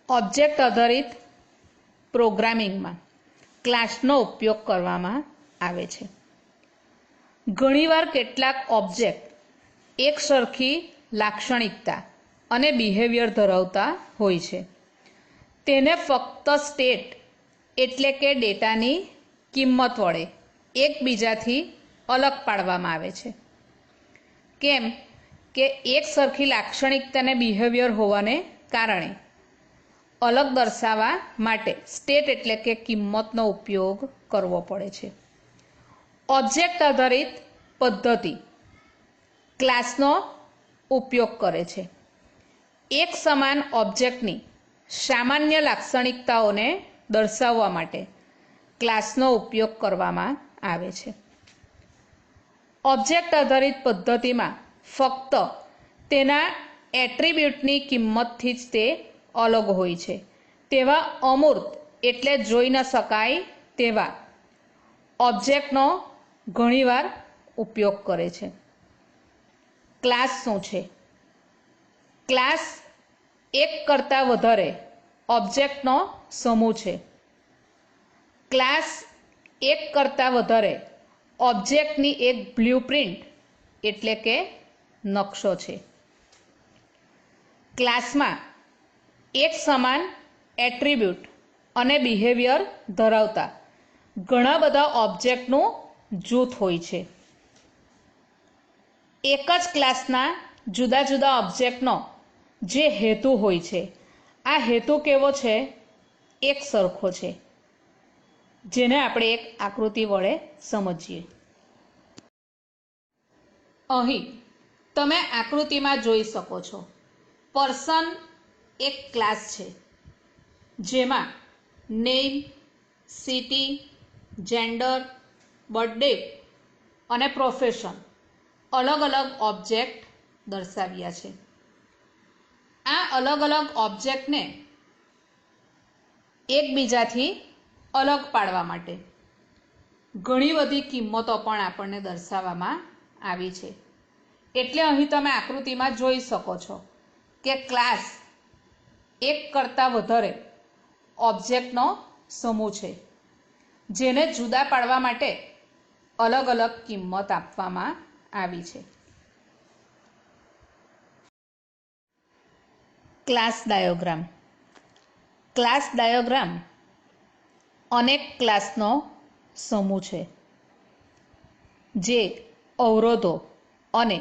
Object આધારિત પ્રોગ્રામિંગમાં ક્લાસનો ઉપયોગ કરવામાં આવે છે. ઘણીવાર કેટલાક ઓબ્જેક્ટ એક સરખી લાક્ષણિકતા અને બિહેવિયર ધરાવતા હોય છે. તેને ફક્ત સ્ટેટ એટલે કે ડેટાની કિંમત વડે એકબીજાથી અલગ પાડવામાં આવે છે. કેમ કે એક સરખી લાક્ષણિકતા અને બિહેવિયર હોવાને કારણે અલગ દર્શાવવા માટે સ્ટેટ એટલે કે કિંમતનો ઉપયોગ કરવો પડે છે. ઓબ્જેક્ટ આધારિત પદ્ધતિ ક્લાસનો ઉપયોગ કરે છે. એક સમાન ઓબ્જેક્ટની સામાન્ય લાક્ષણિકતાઓને દર્શાવવા માટે ક્લાસનો ઉપયોગ કરવામાં આવે છે. ઓબ્જેક્ટ આધારિત પદ્ધતિમાં ફક્ત તેના એટ્રીબ્યુટની કિંમતથી જ તે અલગ હોય છે. તેવા અમૂર્ત એટલે જોઈ ન શકાય તેવા ઓબ્જેક્ટનો ઘણીવાર ઉપયોગ કરે છે. ક્લાસ શું છે? ક્લાસ એક કરતાં વધારે ઓબ્જેક્ટનો સમૂહ છે. ક્લાસ એક કરતાં વધારે ઓબ્જેક્ટની એક બ્લુપ્રિન્ટ એટલે કે નકશો છે. ક્લાસમાં એક સમાન એટ્રીબ્યુટ અને બિહેવિયર ધરાવતા ઘણા બધા ઓબ્જેક્ટનું જૂથ હોય છે. એક જ ક્લાસના જુદા જુદા ઓબ્જેક્ટનો જે હેતુ હોય છે, આ હેતુ કેવો છે? એક સરખો છે, જેને આપણે એક આકૃતિ વડે સમજીએ. અહીં તમે આકૃતિમાં જોઈ શકો છો પર્સન એક ક્લાસ છે, જેમાં નેમ, સિટી, જેન્ડર, બર્થડે અને પ્રોફેશન અલગ અલગ ઓબ્જેક્ટ દર્શાવ્યા છે. આ અલગ અલગ ઓબ્જેક્ટને એકબીજાથી અલગ પાડવા માટે ઘણી બધી કિંમતો પણ આપણને દર્શાવવામાં આવી છે. એટલે અહીં તમે આકૃતિમાં જોઈ શકો છો કે ક્લાસ એક કરતાં વધારે ઓબ્જેક્ટનો સમૂહ છે, જેને જુદા પાડવા માટે અલગ અલગ કિંમત આપવામાં આવી છે. Class diagram. ક્લાસ ડાયાગ્રામ અનેક ક્લાસનો સમૂહ છે, જે અવરોધો અને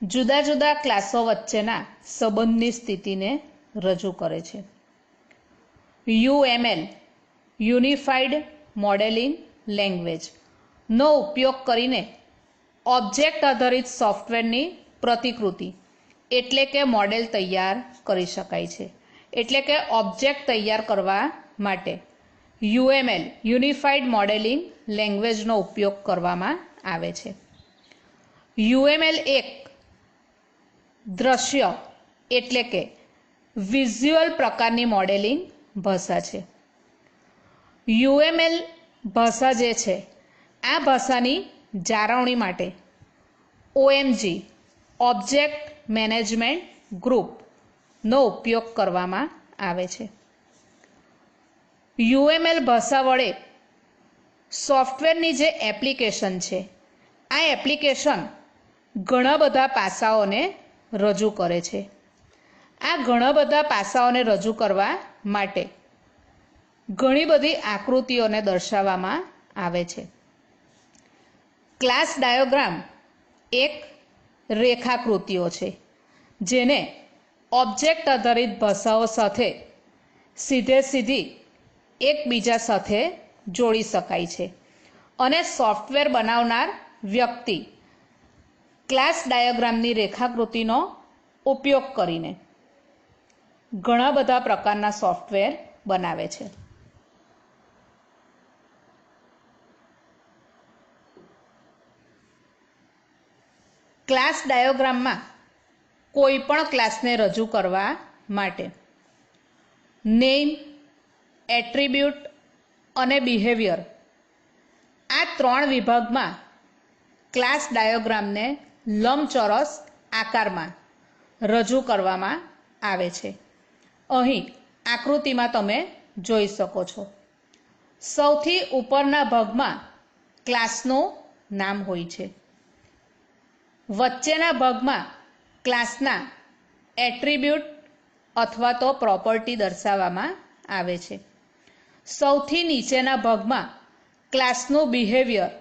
જુદા જુદા ક્લાસો વચ્ચેના સંબંધની સ્થિતિને રજૂ કરે છે. UML યુનિફાઈડ મોડેલિંગ લેંગ્વેજ નો ઉપયોગ કરીને ઓબ્જેક્ટ આધારિત સોફ્ટવેરની પ્રતિકૃતિ એટલે કે મોડેલ તૈયાર કરી શકાય છે. એટલે કે ઓબ્જેક્ટ તૈયાર કરવા માટે UML યુનિફાઈડ મોડેલિંગ લેંગ્વેજનો ઉપયોગ કરવામાં આવે છે. UML એક દ્રશ્ય એટલે કે વિઝ્યુઅલ પ્રકારની મોડેલિંગ ભાષા છે. UML ભાષા જે છે, આ ભાષાની જાળવણી માટે OMG ઓબ્જેક્ટ મેનેજમેન્ટ ગ્રુપનો ઉપયોગ કરવામાં આવે છે. UML ભાષા વડે સોફ્ટવેરની જે એપ્લિકેશન છે, આ એપ્લિકેશન ઘણા બધા પાસાઓને રજૂ કરે છે. આ ઘણા બધા પાસાઓને રજૂ કરવા માટે ઘણી બધી આકૃતિઓને દર્શાવવામાં આવે છે. ક્લાસ ડાયાગ્રામ એક રેખાકૃતિઓ છે, જેને ઓબ્જેક્ટ આધારિત ભાષાઓ સાથે સીધી એકબીજા સાથે જોડી શકાય છે. અને સોફ્ટવેર બનાવનાર વ્યક્તિ ક્લાસ ડાયાગ્રામની રેખાકૃતિનો ઉપયોગ કરીને ઘણા બધા પ્રકારના સોફ્ટવેર બનાવે છે. ક્લાસ ડાયાગ્રામમાં કોઈ પણ ક્લાસને રજૂ કરવા માટે નેમ, એટ્રીબ્યુટ અને બિહેવિયર આ ત્રણ વિભાગમાં ક્લાસ ડાયાગ્રામને લંબચોરસ આકારમાં રજૂ કરવામાં આવે છે. અહીં આકૃતિમાં તમે જોઈ શકો છો. સૌથી ઉપરના ભાગમાં ક્લાસનું નામ હોય છે. વચ્ચેના ભાગમાં ક્લાસના એટ્રીબ્યુટ અથવા તો પ્રોપર્ટી દર્શાવવામાં આવે છે. સૌથી નીચેના ભાગમાં ક્લાસનું બિહેવિયર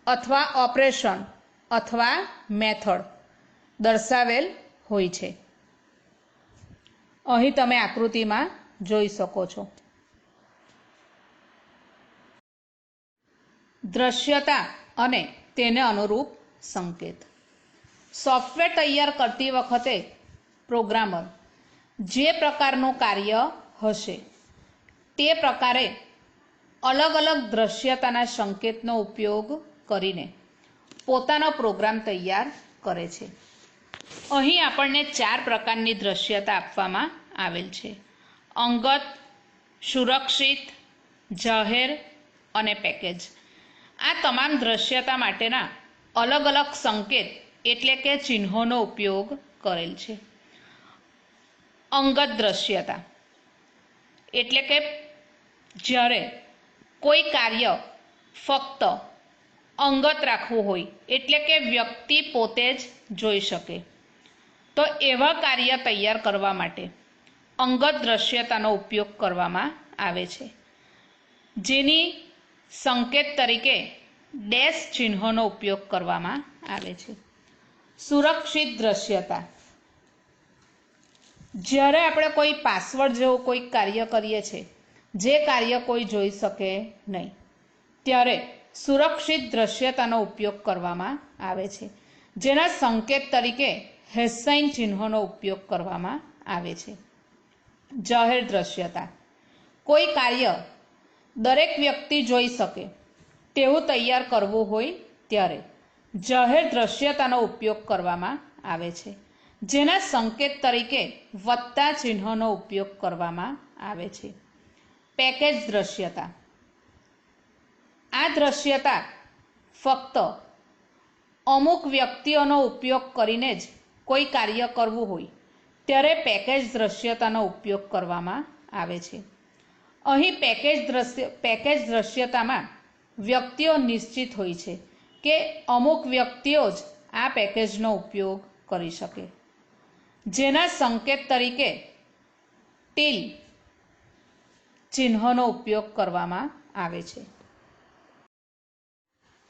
અથવા ઓપરેશન અથવા મેથડ દર્શાવેલ હોય છે. અહીં તમે આકૃતિમાં જોઈ શકો છો. દ્રશ્યતા અને તેને અનુરૂપ સંકેત. સોફ્ટવેર તૈયાર કરતી વખતે પ્રોગ્રામર જે પ્રકારનું કાર્ય હશે તે પ્રકારે અલગ અલગ દ્રશ્યતાના સંકેતનો ઉપયોગ કરીને પોતાનો પ્રોગ્રામ તૈયાર કરે છે. અહીં આપણને 4 પ્રકારની દ્રશ્યતા આપવામાં આવેલ છે: અંગત, સુરક્ષિત, જાહેર અને પેકેજ. આ તમામ દ્રશ્યતા માટેના અલગ અલગ સંકેત એટલે કે ચિહ્નોનો ઉપયોગ કરેલ છે. અંગત દ્રશ્યતા એટલે કે જ્યારે કોઈ કાર્ય ફક્ત અંગત રાખવું હોય, એટલે કે વ્યક્તિ પોતે જ જોઈ શકે, તો એવા કાર્ય તૈયાર કરવા માટે અંગત દ્રશ્યતાનો ઉપયોગ કરવામાં આવે છે, જેની સંકેત તરીકે ડેશ ચિહ્નોનો ઉપયોગ કરવામાં આવે છે. સુરક્ષિત દ્રશ્યતા જ્યારે આપણે કોઈ પાસવર્ડ જેવું કોઈ કાર્ય કરીએ છીએ જે કાર્ય કોઈ જોઈ શકે નહીં, ત્યારે સુરક્ષિત દ્રશ્યતાનો ઉપયોગ કરવામાં આવે છે, જેના સંકેત તરીકે હેશસાઇન ચિહ્નોનો ઉપયોગ કરવામાં આવે છે. જાહેર દ્રશ્યતા કોઈ કાર્ય દરેક વ્યક્તિ જોઈ શકે તેવું તૈયાર કરવું હોય ત્યારે જાહેર દ્રશ્યતાનો ઉપયોગ કરવામાં આવે છે, જેના સંકેત તરીકે વત્તા ચિહ્નોનો ઉપયોગ કરવામાં આવે છે. પેકેજ દ્રશ્યતા આ દ્રશ્યતા ફક્ત અમુક વ્યક્તિઓનો ઉપયોગ કરીને જ કોઈ કાર્ય કરવું હોય ત્યારે પેકેજ દ્રશ્યતાનો ઉપયોગ કરવામાં આવે છે. અહીં પેકેજ દ્રશ્યતામાં વ્યક્તિઓ નિશ્ચિત હોય છે કે અમુક વ્યક્તિઓ જ આ પેકેજનો ઉપયોગ કરી શકે, જેના સંકેત તરીકે ટીલ ચિહ્નોનો ઉપયોગ કરવામાં આવે છે.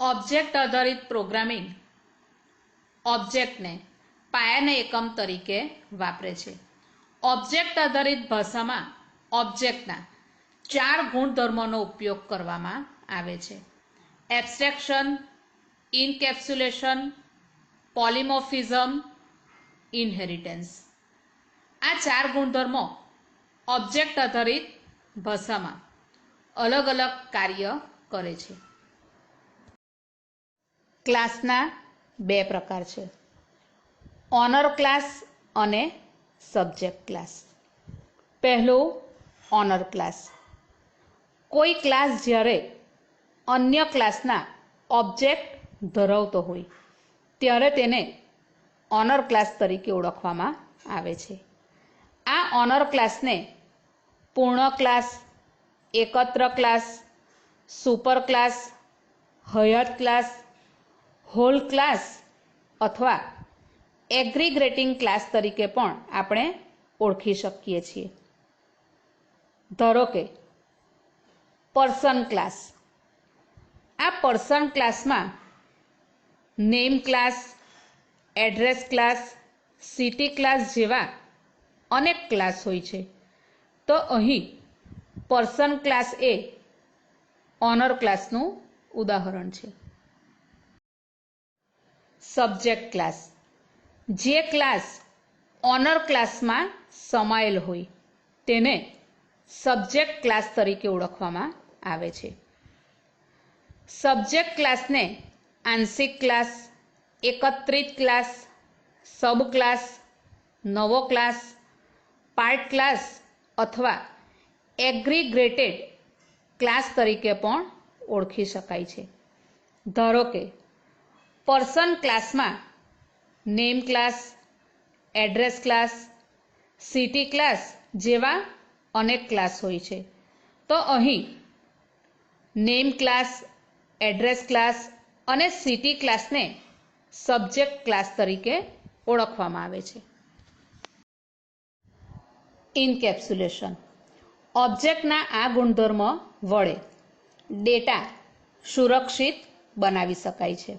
ઓબ્જેક્ટ આધારિત પ્રોગ્રામિંગ ઓબ્જેક્ટને પાયાના એકમ તરીકે વાપરે છે. ઓબ્જેક્ટ આધારિત ભાષામાં ઓબ્જેક્ટના 4 ગુણધર્મોનો ઉપયોગ કરવામાં આવે છે: એબ્સ્ટ્રેક્શન, ઇનકેપ્સ્યુલેશન, પોલિમોર્ફિઝમ, ઇનહેરિટન્સ. આ 4 ગુણધર્મો ઓબ્જેક્ટ આધારિત ભાષામાં અલગ અલગ કાર્ય કરે છે. ક્લાસના 2 પ્રકાર છે: ઓનર ક્લાસ અને સબ્જેક્ટ ક્લાસ. પહેલું ઓનર ક્લાસ. કોઈ ક્લાસ જ્યારે અન્ય ક્લાસના ઓબ્જેક્ટ ધરાવતો હોય ત્યારે તેને ઓનર ક્લાસ તરીકે ઓળખવામાં આવે છે. આ ઓનર ક્લાસને પૂર્ણ ક્લાસ, એકત્ર ક્લાસ, સુપર ક્લાસ, હયાત ક્લાસ, હોલ ક્લાસ અથવા એગ્રીગેટિંગ ક્લાસ તરીકે પણ આપણે ઓળખી શકીએ છીએ. ધારો કે પર્સન ક્લાસ. આ પર્સન ક્લાસમાં name class, address class, city class જેવા અનેક ક્લાસ હોય છે. તો અહીં પર્સન ક્લાસ એ ઓનર ક્લાસનું ઉદાહરણ છે. Subject class. જે ક્લાસ ઓનર ક્લાસમાં સમાયેલ હોય તેને સબ્જેક્ટ ક્લાસ તરીકે ઓળખવામાં આવે છે. સબ્જેક્ટ ક્લાસને આંશિક ક્લાસ, એકત્રિત ક્લાસ, સબ ક્લાસ, નવો ક્લાસ, પાર્ટ ક્લાસ અથવા એગ્રીગેટેડ ક્લાસ તરીકે પણ ઓળખી શકાય છે. ધારો કે પર્સન ક્લાસમાં name class, address class, city class જેવા અનેક ક્લાસ હોય છે. તો અહીં નેમ ક્લાસ, એડ્રેસ ક્લાસ અને સિટી ક્લાસને સબ્જેક્ટ ક્લાસ તરીકે ઓળખવામાં આવે છે. ઇનકેપ્સ્યુલેશન. ઓબ્જેક્ટના આ ગુણધર્મ વડે ડેટા સુરક્ષિત બનાવી શકાય છે.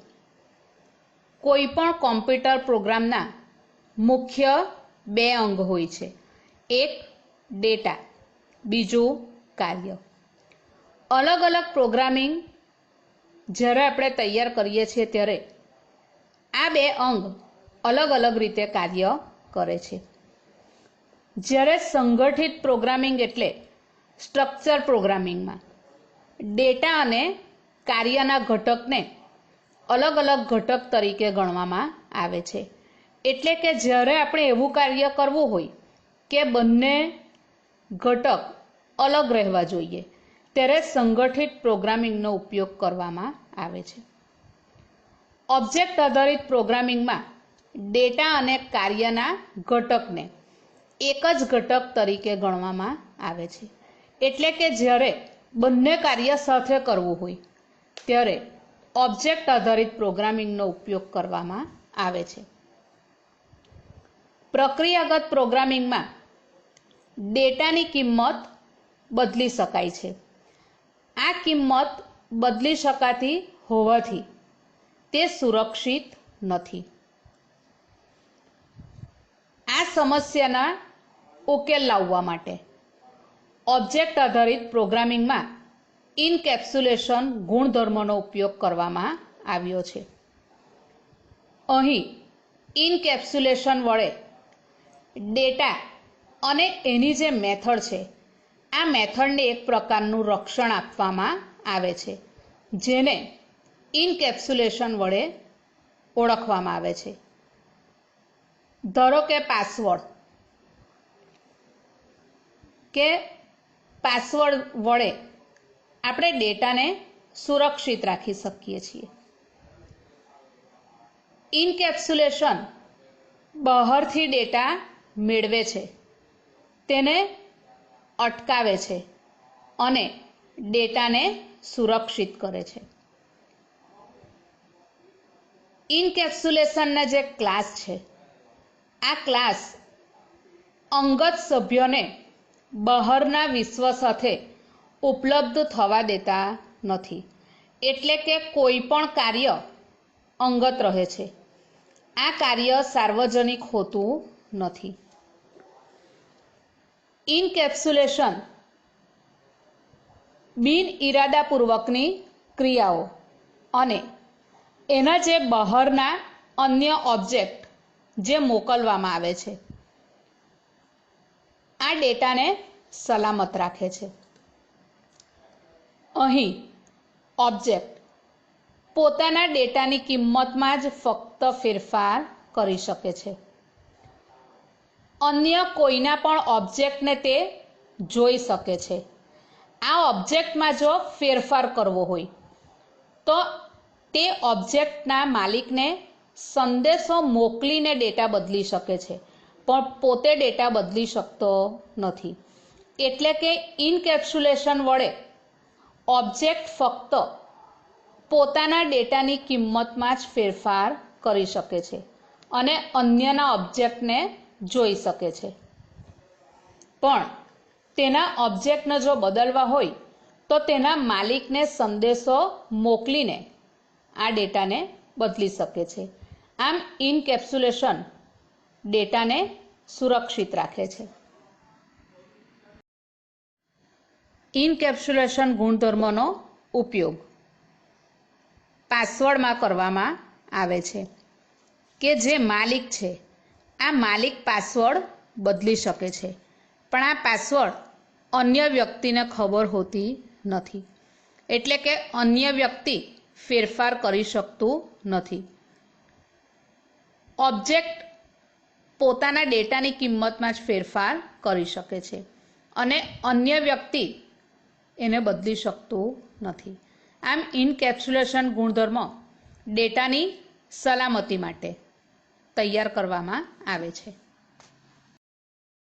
કોઈપણ કોમ્પ્યુટર પ્રોગ્રામના મુખ્ય બે અંગ હોય છે. એક ડેટા, બીજું કાર્ય. અલગ અલગ પ્રોગ્રામિંગ જ્યારે આપણે તૈયાર કરીએ છીએ ત્યારે આ બે અંગ અલગ અલગ રીતે કાર્ય કરે છે. જ્યારે સંગઠિત પ્રોગ્રામિંગ એટલે સ્ટ્રક્ચર પ્રોગ્રામિંગમાં ડેટા અને કાર્યના ઘટકને અલગ અલગ ઘટક તરીકે ગણવામાં આવે છે. એટલે કે જ્યારે આપણે એવું કાર્ય કરવું હોય કે બંને ઘટક અલગ રહેવા જોઈએ ત્યારે સંગઠિત પ્રોગ્રામિંગનો ઉપયોગ કરવામાં આવે છે. ઓબ્જેક્ટ આધારિત પ્રોગ્રામિંગમાં ડેટા અને કાર્યના ઘટકને એક જ ઘટક તરીકે ગણવામાં આવે છે. એટલે કે જ્યારે બંને કાર્ય સાથે કરવું હોય ત્યારે ઓબ્જેક્ટ આધારિત પ્રોગ્રામિંગનો ઉપયોગ કરવામાં આવે છે. પ્રક્રિયાગત પ્રોગ્રામિંગમાં ડેટાની કિંમત બદલી શકાય છે. આ કિંમત બદલી શકાતી હોવાથી તે સુરક્ષિત નથી. આ સમસ્યાના ઉકેલ લાવવા માટે ઓબ્જેક્ટ આધારિત પ્રોગ્રામિંગમાં ઇનકેપ્સ્યુલેશન ગુણધર્મનો ઉપયોગ કરવામાં આવ્યો છે. અહીં ઇનકેપ્સ્યુલેશન વડે ડેટા અને એની જે મેથડ છે આ મેથડને એક પ્રકારનું રક્ષણ આપવામાં આવે છે જેને ઇનકેપ્સ્યુલેશન વડે ઓળખવામાં આવે છે. ધારો કે પાસવર્ડ વડે આપણે ડેટાને સુરક્ષિત રાખી શકીએ છીએ. ઇનકેપ્સ્યુલેશન બહારથી ડેટા મેળવે છે, તેને અટકાવે છે અને ડેટાને સુરક્ષિત કરે છે. ઇનકેપ્સ્યુલેશનના જે ક્લાસ છે આ ક્લાસ અંગત સભ્યોને બહારના વિશ્વ સાથે ઉપલબ્ધ થવા દેતા નથી. એટલે કે કોઈ પણ કાર્ય અંગત રહે છે. આ કાર્ય સાર્વજનિક હોતું નથી. ઇનકેપ્સ્યુલેશન બિન ઇરાદાપૂર્વકની ક્રિયાઓ અને એના જે બહારના અન્ય ઓબ્જેક્ટ જે મોકલવામાં આવે છે આ ડેટાને સલામત રાખે છે. અહીં ઓબ્જેક્ટ પોતાના ડેટાની કિંમતમાં જ ફક્ત ફેરફાર કરી શકે છે. અન્ય કોઈના પણ ઓબ્જેક્ટને તે જોઈ શકે છે. આ ઓબ્જેક્ટમાં જો ફેરફાર કરવો હોય તો તે ઓબ્જેક્ટના માલિકને સંદેશો મોકલીને ડેટા બદલી શકે છે, પણ પોતે ડેટા બદલી શકતો નથી. એટલે કે ઇનકેપ્સ્યુલેશન વડે ઓબ્જેક્ટ ફક્ત પોતાના ડેટાની કિંમતમાં જ ફેરફાર કરી શકે છે અને અન્યના ઓબ્જેક્ટને જોઈ શકે છે. પણ તેના ઓબ્જેક્ટને જો બદલવા હોય તો તેના માલિકને સંદેશો મોકલીને આ ડેટાને બદલી શકે છે. આમ ઇનકેપ્સ્યુલેશન ડેટાને સુરક્ષિત રાખે છે. ઇનકેપ્સ્યુલેશન ગુણધર્મનો ઉપયોગ પાસવર્ડમાં કરવામાં આવે છે કે જે માલિક છે આ માલિક પાસવર્ડ બદલી શકે છે, પણ આ પાસવર્ડ અન્ય વ્યક્તિને ખબર હોતી નથી. એટલે કે અન્ય વ્યક્તિ ફેરફાર કરી શકતું નથી. ઓબ્જેક્ટ પોતાના ડેટાની કિંમતમાં જ ફેરફાર કરી શકે છે અને અન્ય વ્યક્તિ એને બદલી શકતું નથી. આમ ઇનકેપ્સ્યુલેશન ગુણધર્મ ડેટાની સલામતી માટે તૈયાર કરવામાં આવે છે.